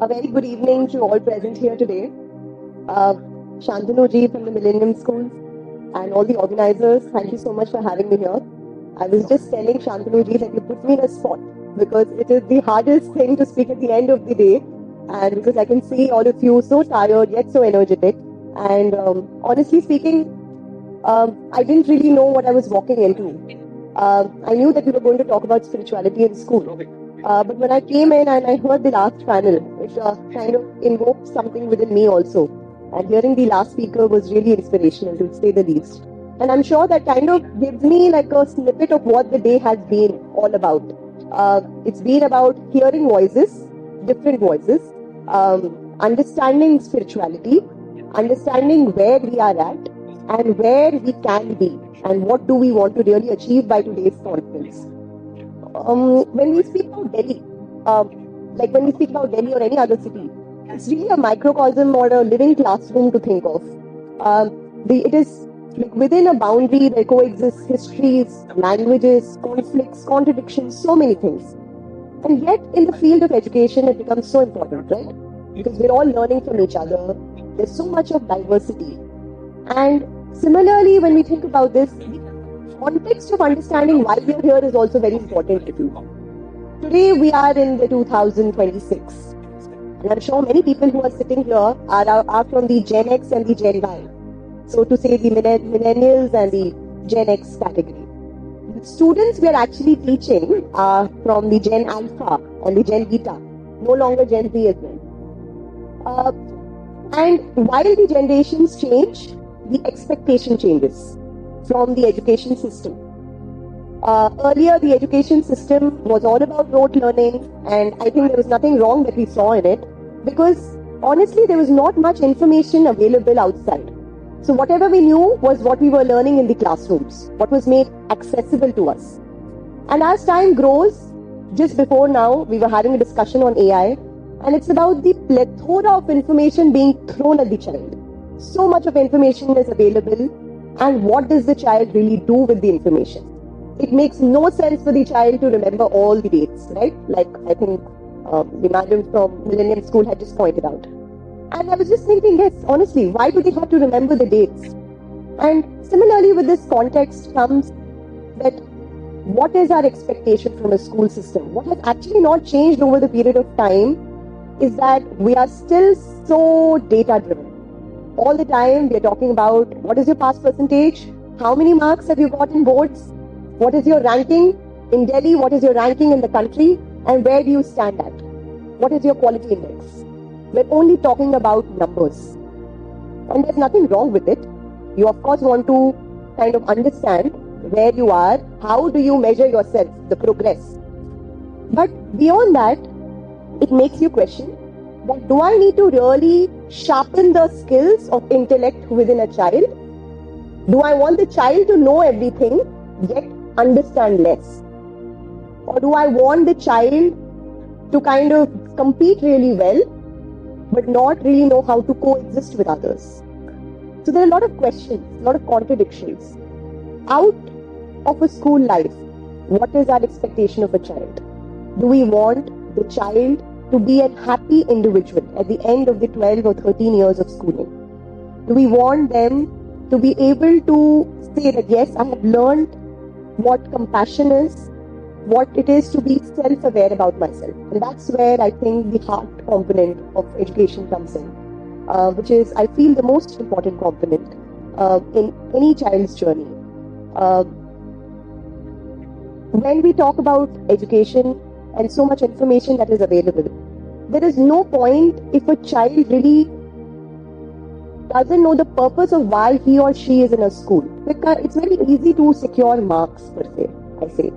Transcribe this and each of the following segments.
A very good evening to all present here today. Uh, Shantanu ji from the Millennium Schools and all the organizers, thank you so much for having me here. I was just telling Shantanu ji that you put me in a spot because it is the hardest thing to speak at the end of the day, and because I can see all of you so tired yet so energetic. And honestly speaking, I didn't really know what I was walking into. I knew that we were going to talk about spirituality in school. But when I came in and I heard the last panel, it kind of invoked something within me also. And hearing the last speaker was really inspirational, to say the least. And I'm sure that kind of gives me like a snippet of what the day has been all about. It's been about hearing voices, different voices, understanding spirituality, understanding where we are at and where we can be, and what do we want to really achieve by today's conference. When we speak about Delhi, like when we speak about Delhi or any other city, it's really a microcosm or a living classroom to think of. It is like within a boundary there coexist histories, languages, conflicts, contradictions, so many things. And yet in the field of education it becomes so important, right? Because we're all learning from each other. There's so much of diversity. And similarly, when we think about this, the context of understanding why we're here is also very important to do. Today we are in the 2026, and I'm sure many people who are sitting here are from the Gen X and the Gen Y, so to say the millennials and the Gen X category. The students we are actually teaching are from the Gen Alpha and the Gen Beta, no longer Gen Z as well. And while the generations change, the expectation changes from the education system. Earlier, the education system was all about rote learning, and I think there was nothing wrong that we saw in it, because honestly, there was not much information available outside. So whatever we knew was what we were learning in the classrooms, what was made accessible to us. And as time grows, just before now, we were having a discussion on AI, and it's about the plethora of information being thrown at the child. So much of information is available, and what does the child really do with the information? It makes no sense for the child to remember all the dates, right? Like I think the madam from Millennium School had just pointed out. And I was just thinking, yes, honestly, why do they have to remember the dates? And similarly with this context comes that what is our expectation from a school system? What has actually not changed over the period of time is that we are still so data driven. All the time we are talking about what is your pass percentage, how many marks have you got in boards, what is your ranking in Delhi, what is your ranking in the country, and where do you stand at, what is your quality index. We're only talking about numbers, and there's nothing wrong with it. You of course want to kind of understand where you are, how do you measure yourself, the progress. But beyond that, it makes you question that do I need to really sharpen the skills of intellect within a child? Do I want the child to know everything yet understand less? Or do I want the child to kind of compete really well but not really know how to coexist with others? So there are a lot of questions, a lot of contradictions. Out of a school life, what is our expectation of a child? Do we want the child to be a happy individual at the end of the 12 or 13 years of schooling? Do we want them to be able to say that, yes, I have learned what compassion is, what it is to be self-aware about myself? And that's where I think the heart component of education comes in, which is, I feel, the most important component in any child's journey. When we talk about education and so much information that is available, there is no point if a child really doesn't know the purpose of why he or she is in a school. Because it's very easy to secure marks per se, I say.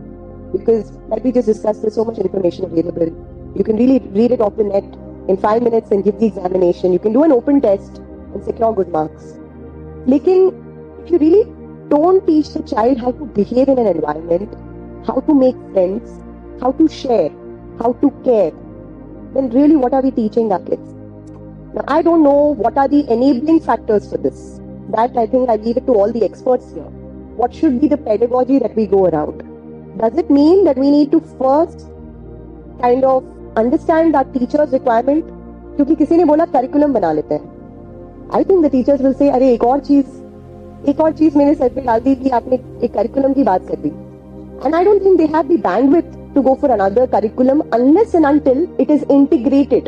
Because like we just discussed, there's so much information available. You can really read it off the net in 5 minutes and give the examination. You can do an open test and secure good marks. Lekin, if you really don't teach the child how to behave in an environment, how to make friends, how to share, how to care, then really what are we teaching our kids? Now, I don't know what are the enabling factors for this. That I think I leave it to all the experts here. What should be the pedagogy that we go around? Does it mean that we need to first kind of understand our teacher's requirement? क्योंकि किसी ने बोला curriculum बना लेते हैं। I think the teachers will say अरे एक और चीज मेरे सर पे डाल दी कि आपने एक करिकुलम की बात कर दी। And I don't think they have the bandwidth to go for another curriculum unless and until it is integrated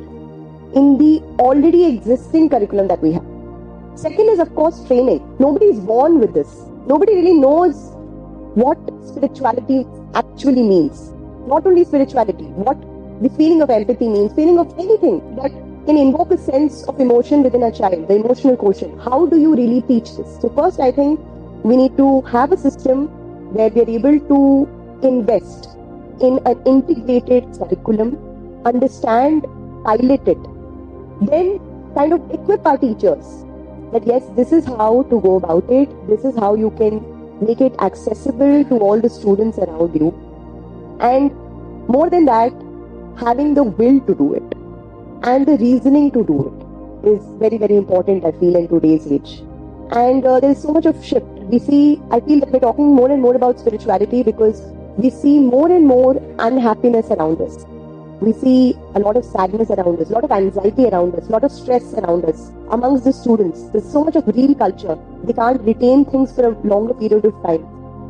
in the already existing curriculum that we have. Second is, of course, training. Nobody is born with this. Nobody really knows what spirituality actually means. Not only spirituality, what the feeling of empathy means, feeling of anything that can invoke a sense of emotion within a child, the emotional quotient. How do you really teach this? So first, I think we need to have a system where we are able to invest in an integrated curriculum, understand, pilot it, then kind of equip our teachers that yes, this is how to go about it, this is how you can make it accessible to all the students around you, and more than that, having the will to do it and the reasoning to do it is very, very important, I feel, in today's age. And there is so much of shift. I feel that we're talking more and more about spirituality because we see more and more unhappiness around us. We see a lot of sadness around us, a lot of anxiety around us, a lot of stress around us amongst the students. There's so much of real culture. They can't retain things for a longer period of time.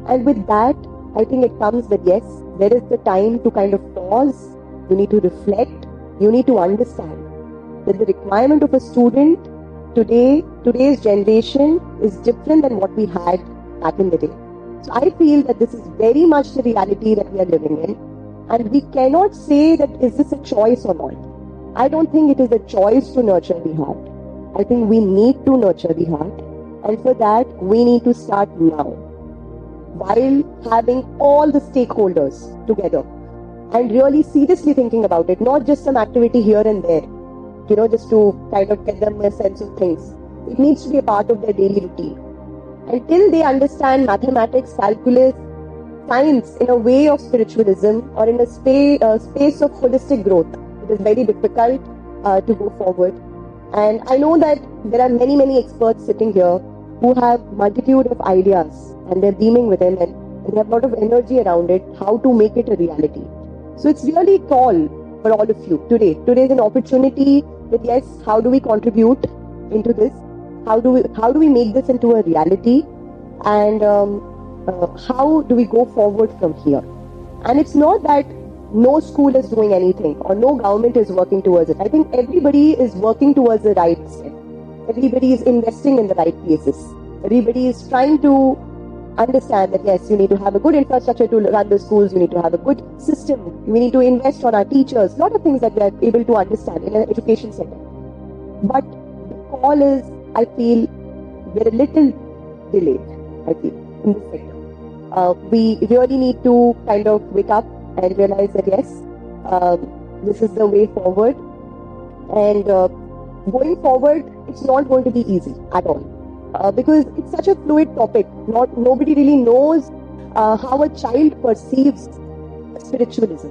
And with that, I think it comes that yes, there is the time to kind of pause. You need to reflect. You need to understand that the requirement of a student today's generation is different than what we had back in the day. So I feel that this is very much the reality that we are living in, and we cannot say that is this a choice or not. I don't think it is a choice to nurture the heart. I think we need to nurture the heart, and for that we need to start now, while having all the stakeholders together and really seriously thinking about it, not just some activity here and there, just to kind of get them a sense of things. It needs to be a part of their daily routine. Until they understand mathematics, calculus, science in a way of spiritualism or in a space of holistic growth, it is very difficult to go forward. And I know that there are many, many experts sitting here who have multitude of ideas and they're beaming with them and they have a lot of energy around it, how to make it a reality. So it's really a call for all of you today. Today is an opportunity that yes, how do we contribute into this? How do we make this into a reality? And how do we go forward from here? And it's not that no school is doing anything or no government is working towards it. I think everybody is working towards the right step. Everybody is investing in the right places. Everybody is trying to understand that yes, you need to have a good infrastructure to run the schools, you need to have a good system, we need to invest on our teachers, a lot of things that we are able to understand in an education center. But the call is, I feel, we're a little delayed, I feel, in this sector. We really need to kind of wake up and realize that yes, this is the way forward. And going forward, it's not going to be easy at all. Because it's such a fluid topic. Nobody really knows how a child perceives spiritualism.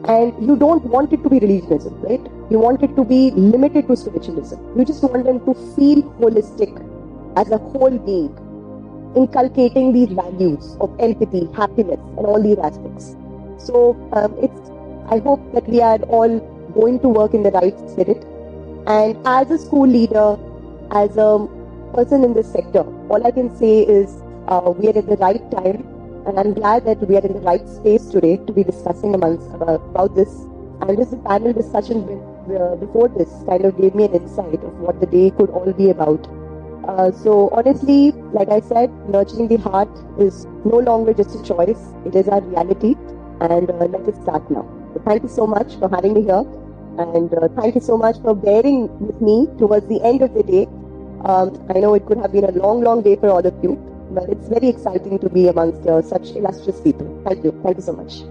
And you don't want it to be religionism, right? You want it to be limited to spiritualism. You just want them to feel holistic as a whole being, inculcating these values of empathy, happiness, and all these aspects. So I hope that we are all going to work in the right spirit. And as a school leader, as a person in this sector, all I can say is we are at the right time, and I'm glad that we are in the right space today to be discussing about this. And just the panel discussion before this kind of gave me an insight of what the day could all be about. So honestly, like I said, nurturing the heart is no longer just a choice, it is our reality, and let us start now. So thank you so much for having me here, and thank you so much for bearing with me towards the end of the day. I know it could have been a long, long day for all of you, but it's very exciting to be amongst such illustrious people. Thank you so much.